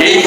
1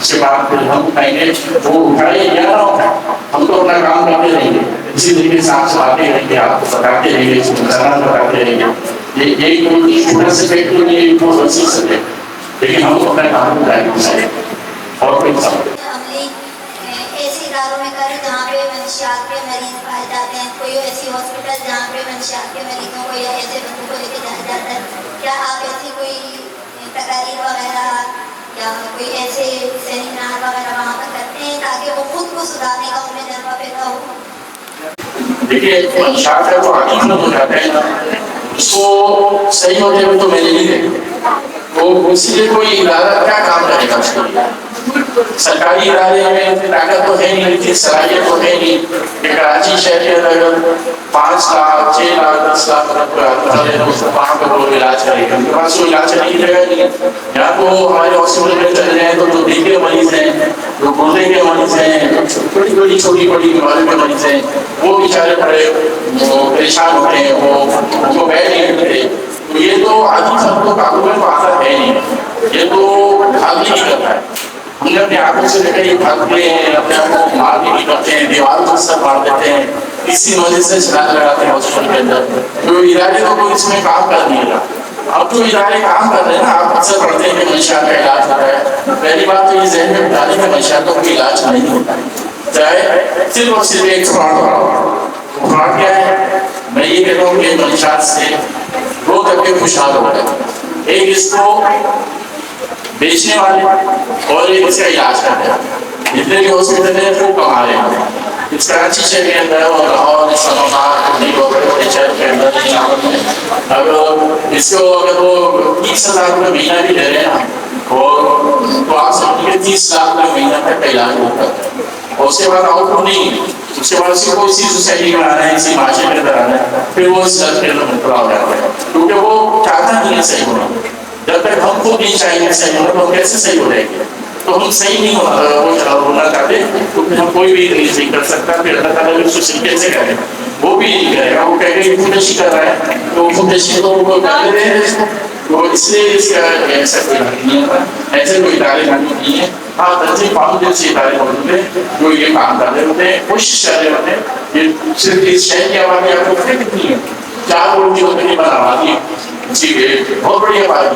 اس کے بعد پھر ہم اٹھائیں گے، وہ اٹھائے یا نہ اٹھائے ہم تو اپنا کام کرتے رہیں گے، اسی طریقے سے آپ سناتے رہیں گے، آپ کو بتاتے رہیں گے، مسلمان بتاتے رہیں گے، یہ کوئی چھوٹا سا فیکٹ تو نہیں، بہت وسیع سبجیکٹ، لیکن ہم اپنا کام کرائیں گے اور کوئی سب ایسے اداروں میں کریں جہاں پہ منشیات کے مریض پائے جاتے ہیں، کوئی ایسی ہاسپٹل جہاں پہ منشیات کے مریضوں کو یا ایسے بندوں کو لے کے جایا جاتا ہے، کیا آپ ایسی کوئی تقاریر وغیرہ یا کوئی ایسے سیمینار وغیرہ وہاں پر کرتے ہیں تاکہ وہ خود کو سدھارنے کا انہیں جذبہ پیدا ہو؟ دیکھیے منشیات کا جو عقیدہ ہو جاتا ہے نا، اس کو صحیح ہوتے ہوئے تو میں نے نہیں دیکھا، وہ اسی لیے کوئی ادارہ کیا کام کرے گا اس کے لیے؟ سرکاری ادارے میں طاقت تو ہے نہیں، اتنی صلاحیت تو ہے نہیں کہ کراچی شہر کے اندر 5 لاکھ 6 لاکھ 10 لاکھ وہاں پہ وہ علاج کرے گا، ان کے پاس کوئی علاج کرنے کی جگہ نہیں ہے۔ یا تو ہمارے ہاسپٹل میں چلے جائیں تو جو دل کے مریض ہیں، جو گردے کے مریض ہیں، چھوٹی بڑی بیماریوں کے مریض ہیں، وہ بیچارے بڑے پریشان ہوتے ہیں، وہ ان کو بیٹھ نہیں ملتے، تو یہ تو آدمی سب کو قابو میں تو آتا ہے نہیں، یہ تو بھاگی نہیں کرتا ہے۔ ہم نے اپنے آنکھوں سے دیکھا یہ بھاگتے ہیں، اپنے آپ کو مار بھی نہیں کرتے ہیں، دیوار کو سر مار دیتے ہیں، اسی وجہ سے چھلانگ لگاتے ہیں ہاسپٹل کے اندر۔ تو ادارے تو کوئی اس میں کام کر نہیں رہا۔ اب جو ادارے کام کر رہے ہیں نا، آپ اکثر پڑھتے ہیں کہ منشیات کا علاج ہو رہا ہے، پہلی بات تو یہ ذہن میں بتا دیں کہ منشیات کا کوئی علاج نہیں ہوتا ہے، چاہے صرف اور صرف ایک فراڈ ہو رہا ہو۔ فراڈ کیا ہے؟ میں یہ کہتا ہوں کہ منشیات سے دو طبقے خوشحال ہو گئے، ایک اس کو بیچنے والے اور ایک اس کا علاج کرتے ہیں۔ جتنے بھی ہاسپٹل ہیں وہ کما رہے ہیں، اس کراچی شہر کے اندر اور لاہور، اسلام آباد، شہر کے اندر اگر اس کو اگر وہ 30,000 روپے مہینہ بھی لے رہے ہیں نا، اور تو آپ سمجھیے 30 لاکھ روپے مہینہ تک کا علاج ہوتا ہے، اور اس کے بعد آؤٹ کو نہیں، اس کے بعد اس کو اسی سوسائٹی میں آنا ہے، اسی معاشرے کے اندر آنا ہے، پھر وہ اس لت کے اندر مبتلا ہو جاتا ہے، کیونکہ وہ چاہتا نہیں ہے صحیح ہونا۔ جب تک ہم خود نہیں چاہیں گے صحیح ہونا تو ہم کیسے صحیح ہو جائیں گے؟ تو ہم صحیح نہیں ہونا چاہتے تو پھر ہم کوئی بھی نہیں صحیح کر سکتا، پھر اللہ تعالیٰ بھی اس کو صحیح کیسے کرے؟ وہ بھی نہیں کرے گا، وہ کہے گا یہ خودکشی کر رہا ہے، تو خودکشی کو وہ کر دے ہیں اس کو، تو اس لیے اس کا ایسا کوئی حق نہیں ہوتا، ایسے کوئی ادارے موجود نہیں ہیں۔ ہاں تنظیم فاؤنڈ جیسے ادارے موجود ہیں جو یہ کام کر رہے ہوتے ہیں، کوشش کر رہے ہوتے ہیں۔ یہ صرف اس شہر کی آبادی آپ کو پتہ کتنی ہے؟ 4 کروڑ کی تقریباً آبادی ہے، جی بہت بڑی آبادی۔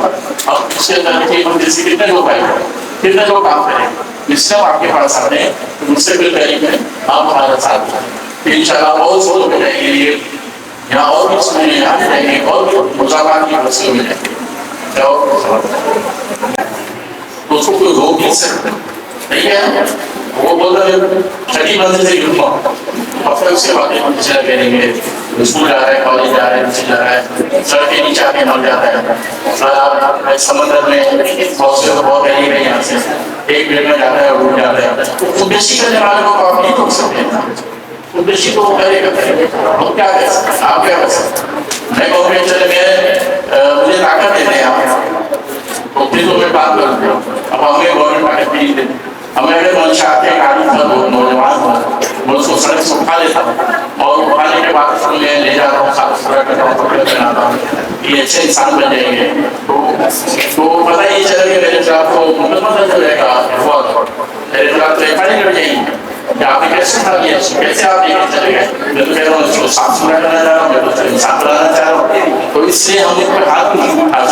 اب اس کے اندر دیکھیے ہم جیسے کتنے لوگ آئے ہیں، کتنے لوگ کام کریں گے، اس سے آپ کے پاس آتے ہیں تو مجھ سے پھر قریب ہے آپ ہمارا ساتھ دیں، انشاءاللہ بہت سے لوگ ہو جائیں گے، یہ یہاں اور بھی اس میں آتے رہیں گے، اور مزاقات کی وسیع میں جائیں گے، تو اس کو کوئی روک نہیں سکتا، ٹھیک ہے؟ وہ بول رہے ہیں چھٹی منزل سے گرتا ہوں، اور پھر اس کے بعد ہم چلا کریں گے، اسکول جا رہا ہے، کالج جا رہا ہے، نیچے جا رہا ہے، سڑکیں نیچے آ کے مر جاتا ہے، سمندر میں حوصلے تو بہت ہے نہیں یہاں سے، ایک منٹ میں جاتا ہے اور ڈوب جاتا ہے۔ خودکشی کرنے والے کو آپ نہیں روک سکتے ہیں، خودکشی تو وہ کرے گا، ہم کیا کر سکتے ہیں، آپ کیا کر سکتے ہیں؟ میں کہوں کہ چلے مجھے طاقت دیتے ہیں آپ، تو پھر تو میں بات کروں گا۔ اب ہمیں گورنمنٹ طاقت بھی نہیں دیتے، ہمیں اگر منشیات کے قابل تھا وہ نوجوان ہو، میں اس کو سڑک سے اٹھا لیتا ہوں اور اٹھانے کے بعد اس کو میں لے جاتا ہوں، صاف ستھرا کرتا ہوں، کپڑے پہناتا ہوں، یہ اچھے انسان بن جائیں گے، تو پتہ یہ چلے کہ میرے خلاف کو مقدمہ درج ہو جائے گا، میرے خلاف تو FIR کر جائیں گے کہ آپ نے کیسے اٹھا لیا، کیسے آپ لے کے چلے گئے؟ میں تو کہہ رہا ہوں اس کو صاف ستھرا کرنا چاہ رہا ہوں، میں تو انصاف کرانا چاہ رہا ہوں، تو اس لیے ہم ان پہ ہاتھ نہیں ڈال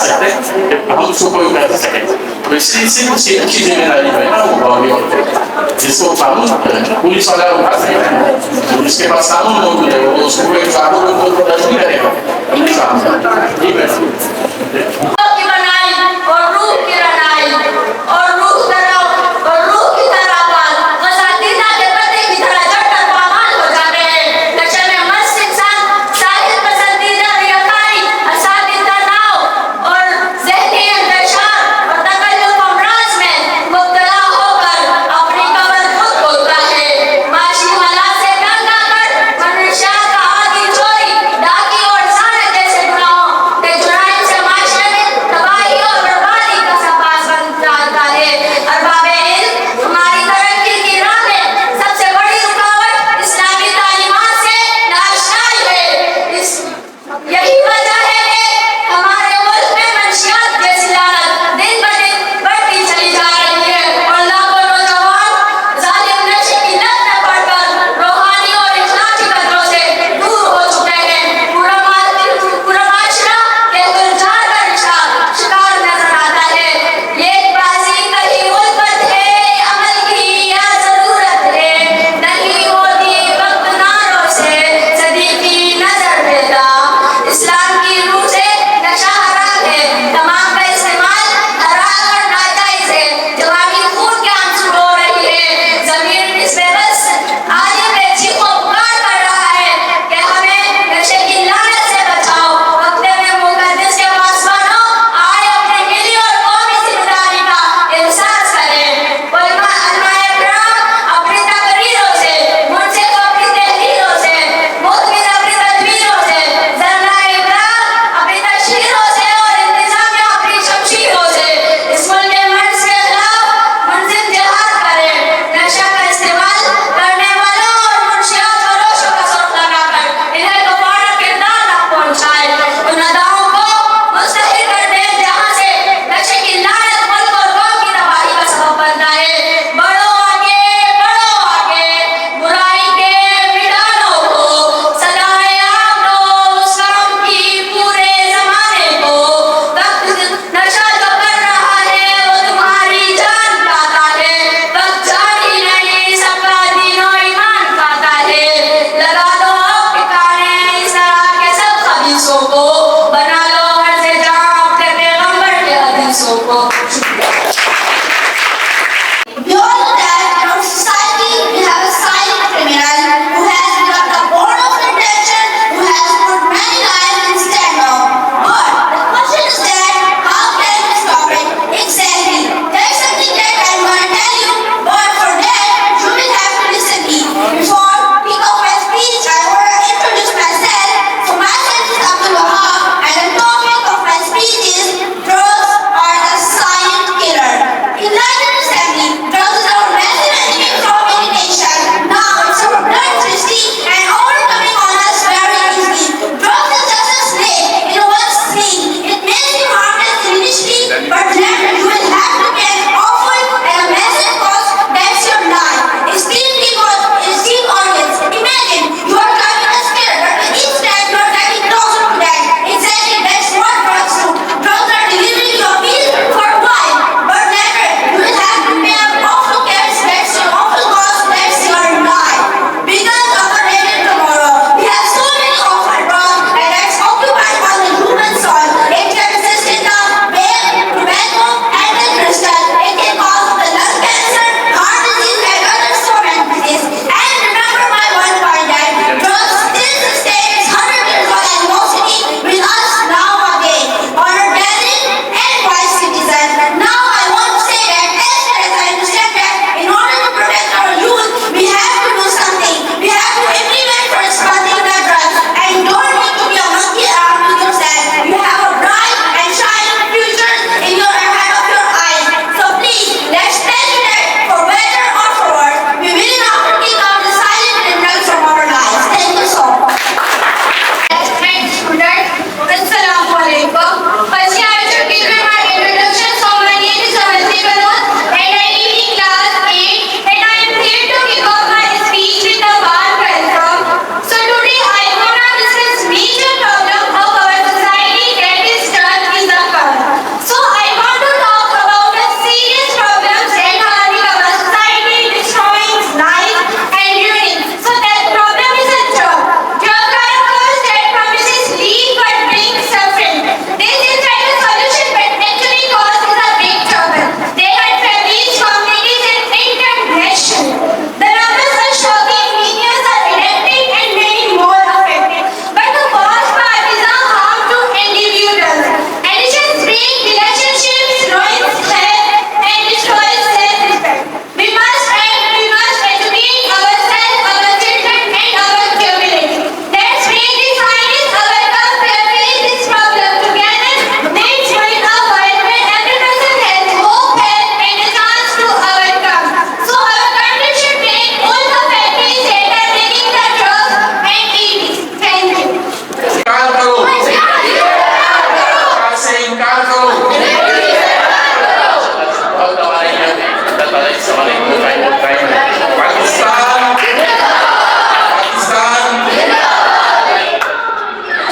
سکتے کہ ہم اس کو کوئی کر سکیں، تو اس لیے صرف اس کی اچھی ذمہ داری ہے نا وہ جس کو قانون پولیس والا اٹھا سکتا ہے، پولیس کے پاس قانون موجود ہے، وہ اس کو ایک قانون کو درج نہیں کرے گا، ٹھیک ہے؟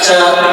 اچھا